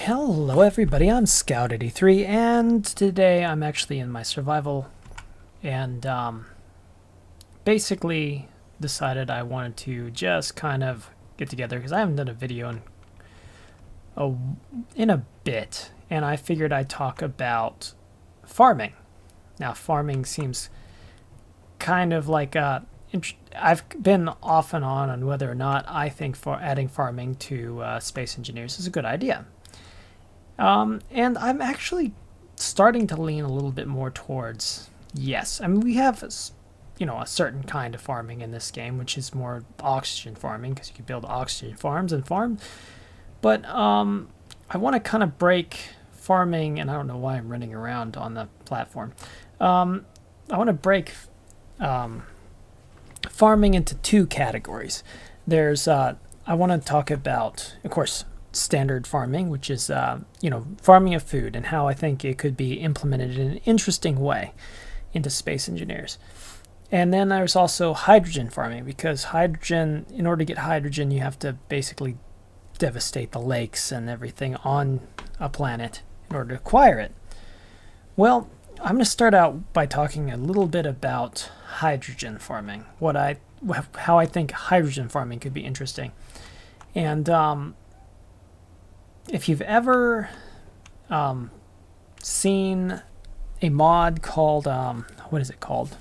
Hello everybody, I'm Scout83 and today I'm actually in my survival and basically decided I wanted to just kind of get together because I haven't done a video in a bit, and I figured I'd talk about farming. Now farming seems kind of like I've been off and on whether or not I think for adding farming to Space Engineers is a good idea. And I'm actually starting to lean a little bit more towards yes. I mean, we have, a certain kind of farming in this game, which is more oxygen farming, because you can build oxygen farms and farm. But I want to kind of break farming, and I don't know why I'm running around on the platform. I want to break farming into two categories. There's, I want to talk about, of course, standard farming, which is farming of food, and how I think it could be implemented in an interesting way into Space Engineers. And then there's also hydrogen farming, because hydrogen, in order to get hydrogen, you have to basically devastate the lakes and everything on a planet in order to acquire it. Well, I'm going to start out by talking a little bit about hydrogen farming, how I think hydrogen farming could be interesting. And if you've ever seen a mod called, what is it called?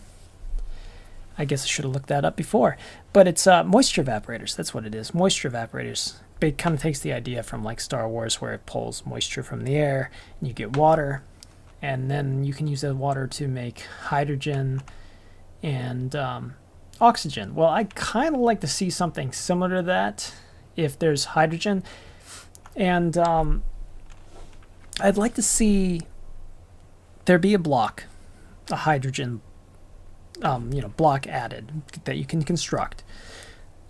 I guess I should have looked that up before. But it's moisture evaporators. That's what it is. Moisture evaporators. It kind of takes the idea from like Star Wars, where it pulls moisture from the air and you get water. And then you can use that water to make hydrogen and oxygen. Well, I kind of like to see something similar to that if there's hydrogen. And I'd like to see there be a hydrogen block added that you can construct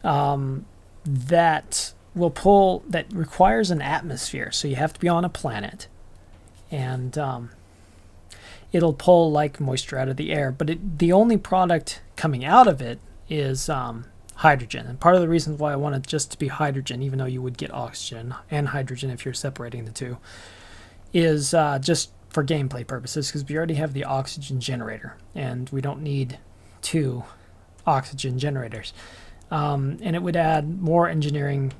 that requires an atmosphere. So you have to be on a planet, and it'll pull like moisture out of the air. But the only product coming out of it is hydrogen. And part of the reason why I want it just to be hydrogen, even though you would get oxygen and hydrogen if you're separating the two, is just for gameplay purposes, because we already have the oxygen generator and we don't need two oxygen generators. And it would add more engineering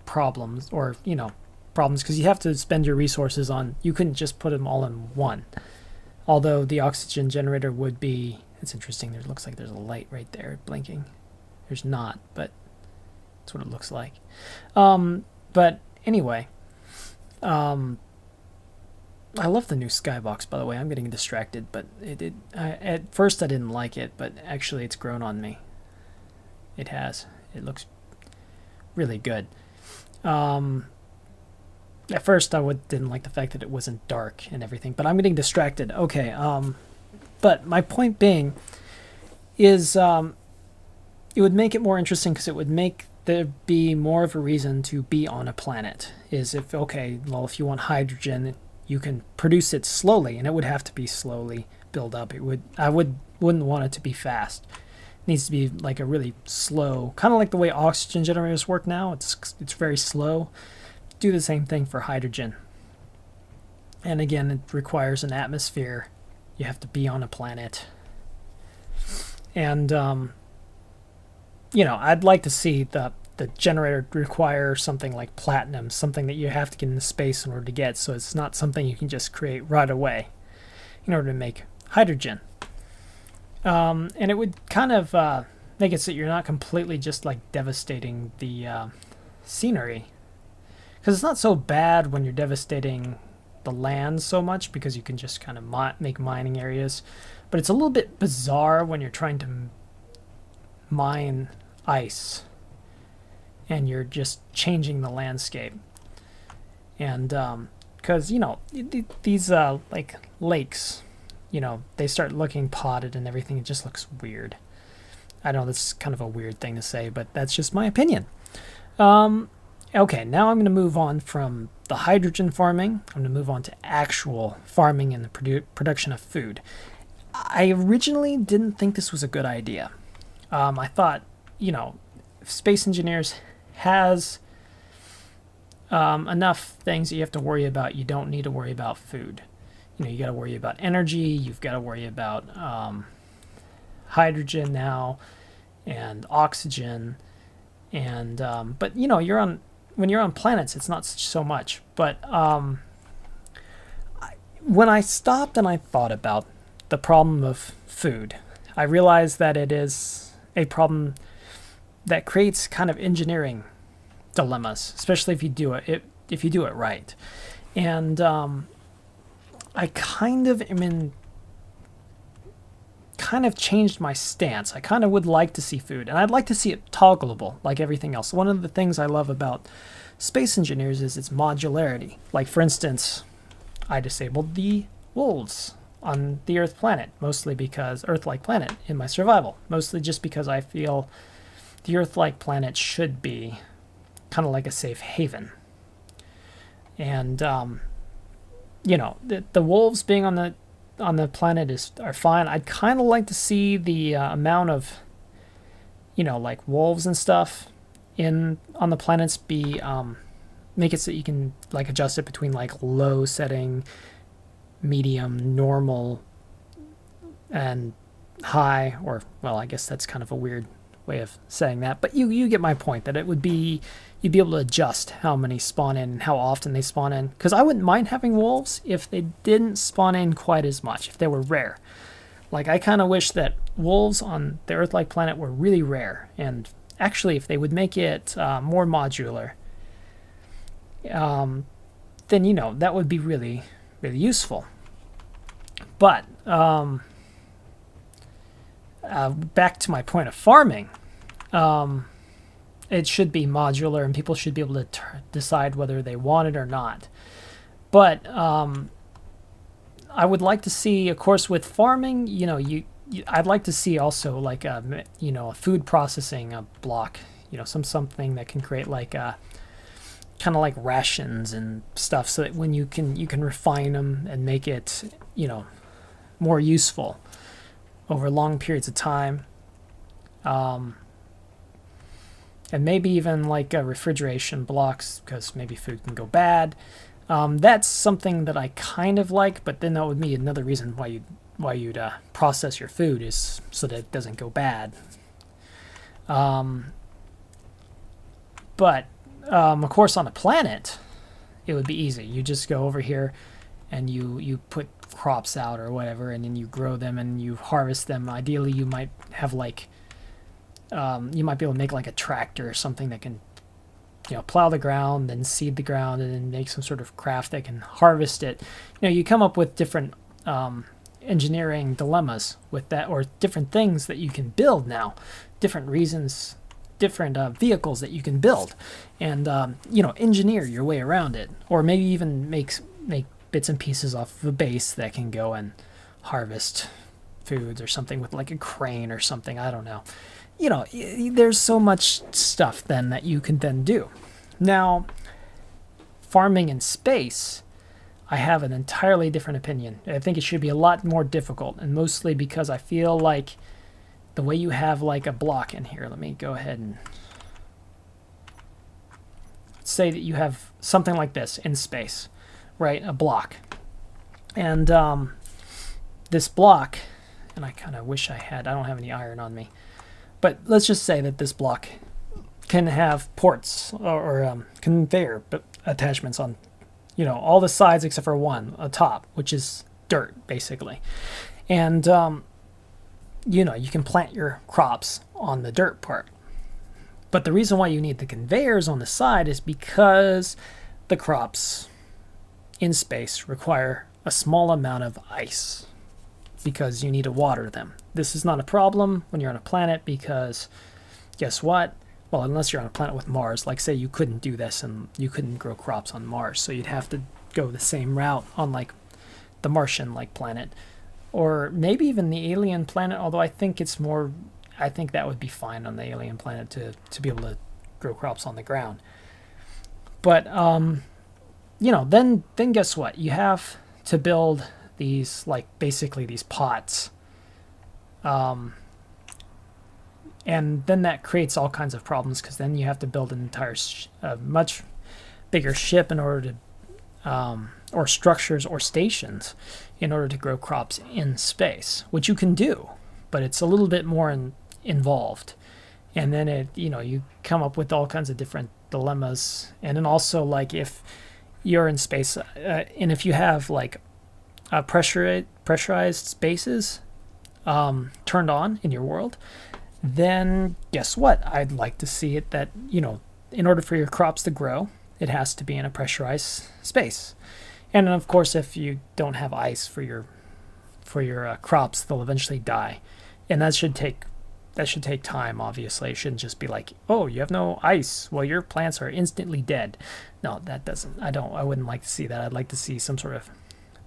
problems, or problems, because you have to spend your resources on, you couldn't just put them all in one. Although the oxygen generator would be, it's interesting, there looks like there's a light right there blinking. There's not, but that's what it looks like. But anyway, I love the new skybox, by the way. I'm getting distracted, but at first I didn't like it, but actually it's grown on me. It has. It looks really good. At first I didn't like the fact that it wasn't dark and everything, but I'm getting distracted. Okay, but my point being is it would make it more interesting, because it would make there be more of a reason to be on a planet. If you want hydrogen, you can produce it slowly, and it would have to be slowly build up. I wouldn't want it to be fast. It needs to be like a really slow, kind of like the way oxygen generators work now. It's very slow. Do the same thing for hydrogen. And again, it requires an atmosphere. You have to be on a planet. And I'd like to see the generator require something like platinum, something that you have to get into space in order to get, so it's not something you can just create right away in order to make hydrogen. And it would kind of make it so that you're not completely just like devastating the scenery. Because it's not so bad when you're devastating the land so much, because you can just kind of make mining areas. But it's a little bit bizarre when you're trying to mine ice and you're just changing the landscape. And because these like lakes, they start looking potted and everything. It just looks weird. I know that's kind of a weird thing to say, but that's just my opinion. Okay, now I'm going to move on from the hydrogen farming. I'm going to move on to actual farming and the production of food. I originally didn't think this was a good idea. I thought, Space Engineers has enough things that you have to worry about. You don't need to worry about food. You got to worry about energy. You've got to worry about hydrogen now and oxygen. And but when you're on planets, it's not so much. But when I stopped and I thought about the problem of food, I realized that it is a problem that creates kind of engineering dilemmas, especially if you do it right. And I kind of changed my stance. I kind of would like to see food, and I'd like to see it toggleable like everything else. One of the things I love about space engineers is its modularity. Like, for instance, I disabled the wolves on the Earth planet, mostly because Earth-like planet in my survival, mostly just because I feel the Earth-like planet should be kind of like a safe haven. And the wolves being on the planet are fine. I'd kind of like to see the amount of like wolves and stuff on the planets be make it so you can like adjust it between like low setting, medium, normal, and high. Or, well, I guess that's kind of a weird way of saying that, but you get my point, that you'd be able to adjust how many spawn in and how often they spawn in, because I wouldn't mind having wolves if they didn't spawn in quite as much, if they were rare. Like, I kind of wish that wolves on the Earth-like planet were really rare, and actually if they would make it more modular, then that would be really, really useful. But back to my point of farming, it should be modular, and people should be able to decide whether they want it or not. But I would like to see, of course, with farming, I'd like to see also like a food processing block, something that can create like kind of like rations and stuff, so that when you can refine them and make it more useful over long periods of time, and maybe even like refrigeration blocks, because maybe food can go bad. That's something that I kind of like, but then that would be another reason why you'd process your food, is so that it doesn't go bad. But of course, on a planet, it would be easy. You just go over here and you put crops out or whatever, and then you grow them and you harvest them. Ideally, you might have like you might be able to make like a tractor or something that can plow the ground, then seed the ground, and then make some sort of craft that can harvest it. You come up with different engineering dilemmas with that, or different things that you can build now, different reasons, different vehicles that you can build, and engineer your way around it, or maybe even make bits and pieces off of a base that can go and harvest foods or something with like a crane or something. I don't know. There's so much stuff then that you can then do. Now, farming in space, I have an entirely different opinion. I think it should be a lot more difficult, and mostly because I feel like the way you have like a block in here, let me go ahead and say that you have something like this in space, right? A block. And this block, and I kind of wish I don't have any iron on me, but let's just say that this block can have ports or conveyor attachments on, all the sides except for one, a top, which is dirt, basically. And, you can plant your crops on the dirt part. But the reason why you need the conveyors on the side is because the crops in space require a small amount of ice, because you need to water them. This is not a problem when you're on a planet, because guess what? Well, unless you're on a planet with Mars, like say you couldn't do this and you couldn't grow crops on Mars, so you'd have to go the same route on like the Martian like planet, or maybe even the alien planet, although I think that would be fine on the alien planet to be able to grow crops on the ground. But then guess what? You have to build these, like, basically these pots, and then that creates all kinds of problems, because then you have to build an entire bigger ship in order to, or structures or stations in order to grow crops in space, which you can do, but it's a little bit more involved. And then you come up with all kinds of different dilemmas. And then also, like, if you're in space, and if you have like pressurized spaces turned on in your world, then guess what? I'd like to see it that, in order for your crops to grow, it has to be in a pressurized space. And then, of course, if you don't have ice for your crops, they'll eventually die. And that should take time, obviously. It shouldn't just be like, oh, you have no ice, well, your plants are instantly dead. No, that doesn't. I wouldn't like to see that. I'd like to see some sort of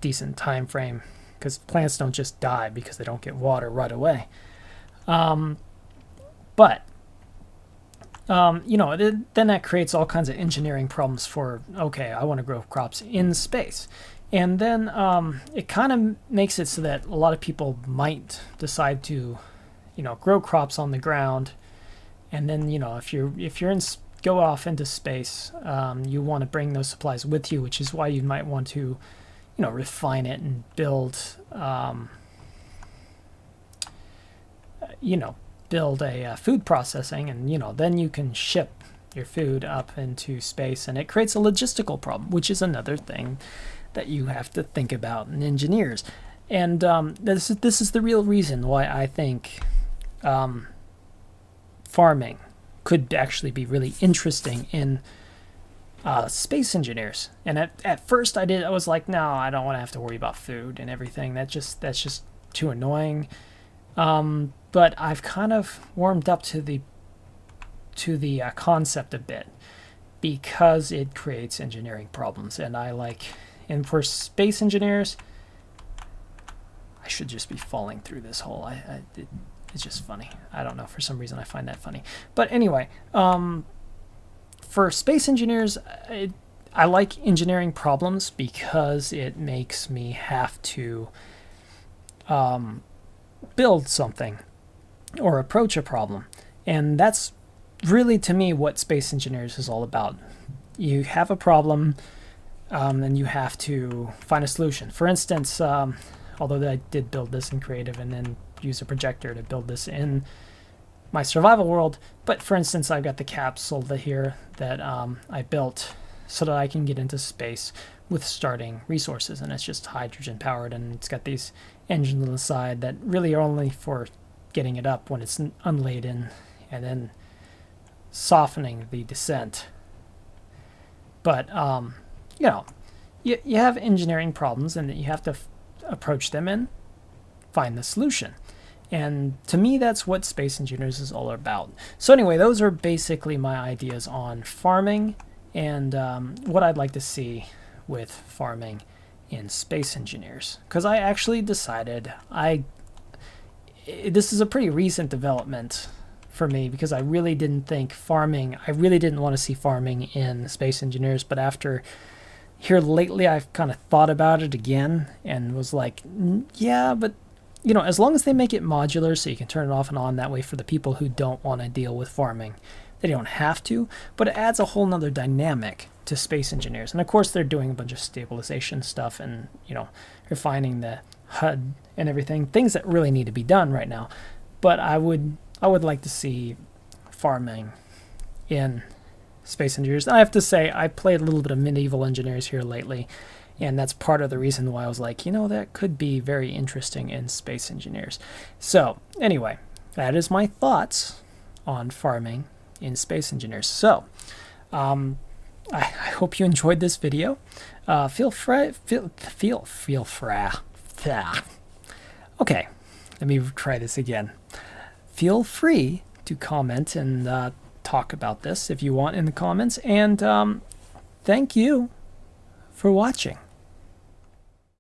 decent time frame, because plants don't just die because they don't get water right away. But then that creates all kinds of engineering problems for, okay, I want to grow crops in space. And then it kind of makes it so that a lot of people might decide to, grow crops on the ground. And then, if you're go off into space, you want to bring those supplies with you, which is why you might want to, refine it and build, build a food processing, and then you can ship your food up into space, and it creates a logistical problem, which is another thing that you have to think about in engineers. And this is the real reason why I think farming could actually be really interesting in space engineers. And at first I was like, no, I don't want to have to worry about food and everything. That's just too annoying. But I've kind of warmed up to the concept a bit, because it creates engineering problems, and for space engineers, I should just be falling through this hole. It's just funny. I don't know, for some reason I find that funny. But anyway, for space engineers, I like engineering problems because it makes me have to build something or approach a problem. And that's really, to me, what space engineers is all about. You have a problem, and you have to find a solution. For instance, although I did build this in creative and then use a projector to build this in my survival world, but for instance, I've got the capsule here that I built so that I can get into space with starting resources, and it's just hydrogen powered, and it's got these engines on the side that really are only for getting it up when it's unladen, and then softening the descent. But you have engineering problems, and you have to approach them and find the solution. And to me, that's what Space Engineers is all about. So anyway, those are basically my ideas on farming and what I'd like to see with farming in Space Engineers. Because I actually decided this is a pretty recent development for me, because I really didn't want to see farming in Space Engineers, but after here lately I've kind of thought about it again and was like, yeah, but as long as they make it modular so you can turn it off and on, that way for the people who don't want to deal with farming, they don't have to, but it adds a whole nother dynamic to Space Engineers. And of course they're doing a bunch of stabilization stuff and refining the HUD and everything, things that really need to be done right now. But I would like to see farming in Space Engineers. And I have to say, I played a little bit of Medieval Engineers here lately, and that's part of the reason why I was like, that could be very interesting in Space Engineers. So anyway, that is my thoughts on farming in Space Engineers. So I hope you enjoyed this video. Feel free. Okay, let me try this again. Feel free to comment and talk about this if you want in the comments. And thank you for watching.